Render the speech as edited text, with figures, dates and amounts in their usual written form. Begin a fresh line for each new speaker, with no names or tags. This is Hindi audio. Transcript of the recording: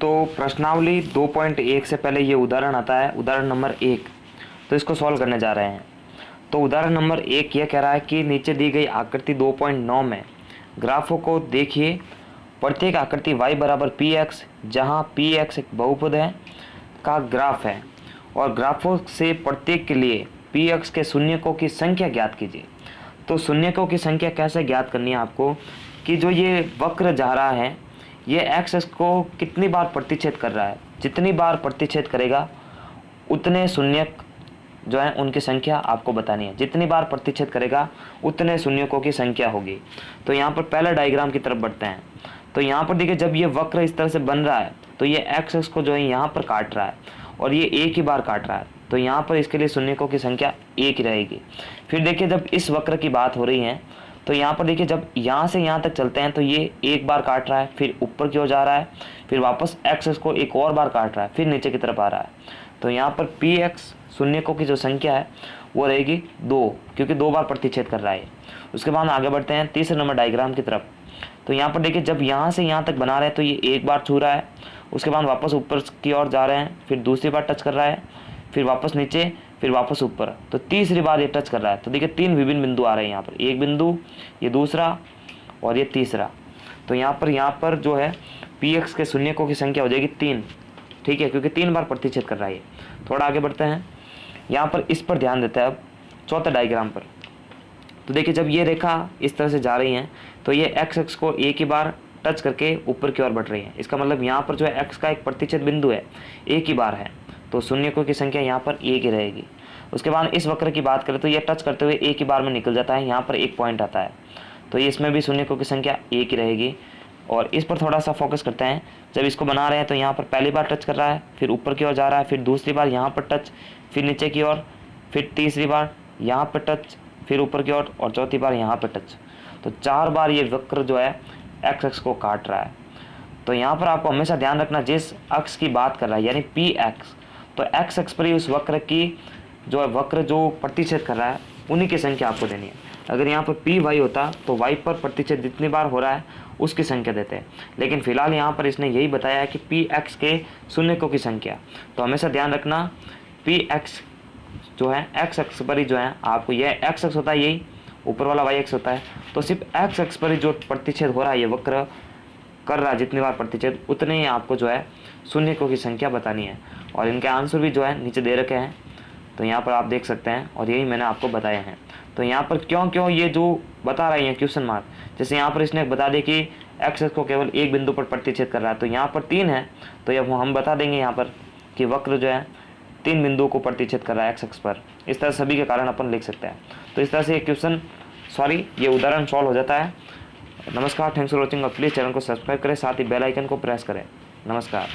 तो प्रश्नावली 2.1 से पहले ये उदाहरण आता है, उदाहरण नंबर 1। तो इसको सॉल्व करने जा रहे हैं। तो उदाहरण नंबर 1 ये कह रहा है कि नीचे दी गई आकृति 2.9 में ग्राफों को देखिए। प्रत्येक आकृति y बराबर पी एक्स, जहाँ पी एक्स एक बहुपद है, का ग्राफ है और ग्राफों से प्रत्येक के लिए पी एक्स के शून्यकों की संख्या ज्ञात कीजिए। तो शून्यकों की संख्या कैसे ज्ञात करनी है आपको, कि जो ये वक्र जा रहा है ये एक्स को कितनी बार प्रतिच्छेद कर रहा है। जितनी बार प्रतिच्छेद करेगा उतने शून्यक जो है उनकी संख्या आपको बतानी है। जितनी बार प्रतिच्छेद करेगा उतने शून्यकों की संख्या होगी। तो यहाँ पर पहले डायग्राम की तरफ बढ़ते हैं। तो यहाँ पर देखिए, जब ये वक्र इस तरह से बन रहा है तो ये एक्स को जो है यहाँ पर काट रहा है और ये एक ही बार काट रहा है। तो यहाँ पर इसके लिए शून्यकों की संख्या एक ही रहेगी। फिर देखिए, जब इस वक्र की बात हो रही है तो यहाँ पर देखिए, जब यहाँ से यहाँ तक चलते हैं तो ये एक बार काट रहा है, फिर ऊपर की ओर जा रहा है, फिर वापस एक्स को एक और बार काट रहा है, फिर नीचे की तरफ आ रहा है। तो यहाँ पर पी एक्स शून्यकों की जो संख्या है वो रहेगी 2, क्योंकि 2 बार प्रतिच्छेद कर रहा है। उसके बाद आगे बढ़ते हैं तीसरे नंबर डायग्राम की तरफ। तो यहाँ पर देखिए, जब यहाँ से यहाँ तक बना रहे हैं तो ये एक बार छू रहा है, उसके बाद वापस ऊपर की ओर जा रहे हैं, फिर दूसरी बार टच कर रहा है, फिर वापस नीचे, फिर वापस ऊपर। तो तीसरी बार ये टच कर रहा है। तो देखिए 3 विभिन्न बिंदु आ रहे हैं यहाँ पर, एक बिंदु, ये दूसरा और ये तीसरा। तो यहाँ पर जो है पी एक्स के शून्यकों की संख्या हो जाएगी 3, ठीक है, क्योंकि 3 बार प्रतिच्छेद कर रहा है। थोड़ा आगे बढ़ते हैं, यहाँ पर इस पर ध्यान देते हैं अब चौथे डायग्राम पर। तो देखिए, जब ये रेखा इस तरह से जा रही है तो ये एक्स को एक ही बार टच करके ऊपर की ओर बढ़ रही है। इसका मतलब यहाँ पर जो है एक्स का एक प्रतिच्छेद बिंदु है, एक ही बार है, तो शून्यकों की संख्या यहाँ पर एक ही रहेगी। उसके बाद इस वक्र की बात करें तो ये टच करते हुए एक ही बार में निकल जाता है, यहाँ पर एक पॉइंट आता है, तो ये इसमें भी शून्यकों की संख्या एक ही रहेगी। और इस पर थोड़ा सा फोकस करते हैं। जब इसको बना रहे हैं तो यहाँ पर पहली बार टच कर रहा है, फिर ऊपर की ओर जा रहा है, फिर दूसरी बार यहाँ पर टच, फिर नीचे की ओर, फिर तीसरी बार यहाँ पर टच, फिर ऊपर की ओर और चौथी बार यहाँ पर टच। तो 4 बार ये वक्र जो है एक्स को काट रहा है। तो यहाँ पर आपको हमेशा ध्यान रखना, जिस अक्ष की बात कर रहा है यानी पी एक्स, तो एक्स पर ही उस वक्र की वक्र जो प्रतिच्छेद कर रहा है उन्हीं की संख्या आपको देनी है। अगर यहाँ पर पी वाई होता तो वाई पर प्रतिच्छेद जितनी बार हो रहा है उसकी संख्या देते हैं, लेकिन फिलहाल यहाँ पर इसने यही बताया है कि पी एक्स के शून्यकों की संख्या। तो हमेशा ध्यान रखना, पी एक्स जो है एक्स एक्स पर ही जो है आपको, यह एक्स एक्स होता है, यही ऊपर वाला वाई एक्स होता है। तो सिर्फ एक्स एक्स पर ही जो प्रतिच्छेद हो रहा है, ये वक्र कर रहा है जितनी बार प्रतिच्छेद, उतने ही आपको जो है शून्यकों की संख्या बतानी है। और इनके आंसर भी जो है नीचे दे रखे हैं, तो यहाँ पर आप देख सकते हैं, और यही मैंने आपको बताया है। तो यहाँ पर क्यों ये जो बता रही है क्वेश्चन मार्क, जैसे यहाँ पर इसने बता दिया कि एक्स को केवल एक बिंदु पर प्रतिच्छेद कर रहा है, तो यहाँ पर 3 है, तो अब हम बता देंगे यहाँ पर कि वक्र जो है 3 बिंदुओं को प्रतिच्छेद कर रहा है एक्स पर। इस तरह सभी के कारण अपन लिख सकते हैं। तो इस तरह से ये उदाहरण सॉल्व हो जाता है। नमस्कार, थैंक्स फॉर वॉचिंग और प्लीज़ चैनल को सब्सक्राइब करें, साथ ही बेल आइकन को प्रेस करें। नमस्कार।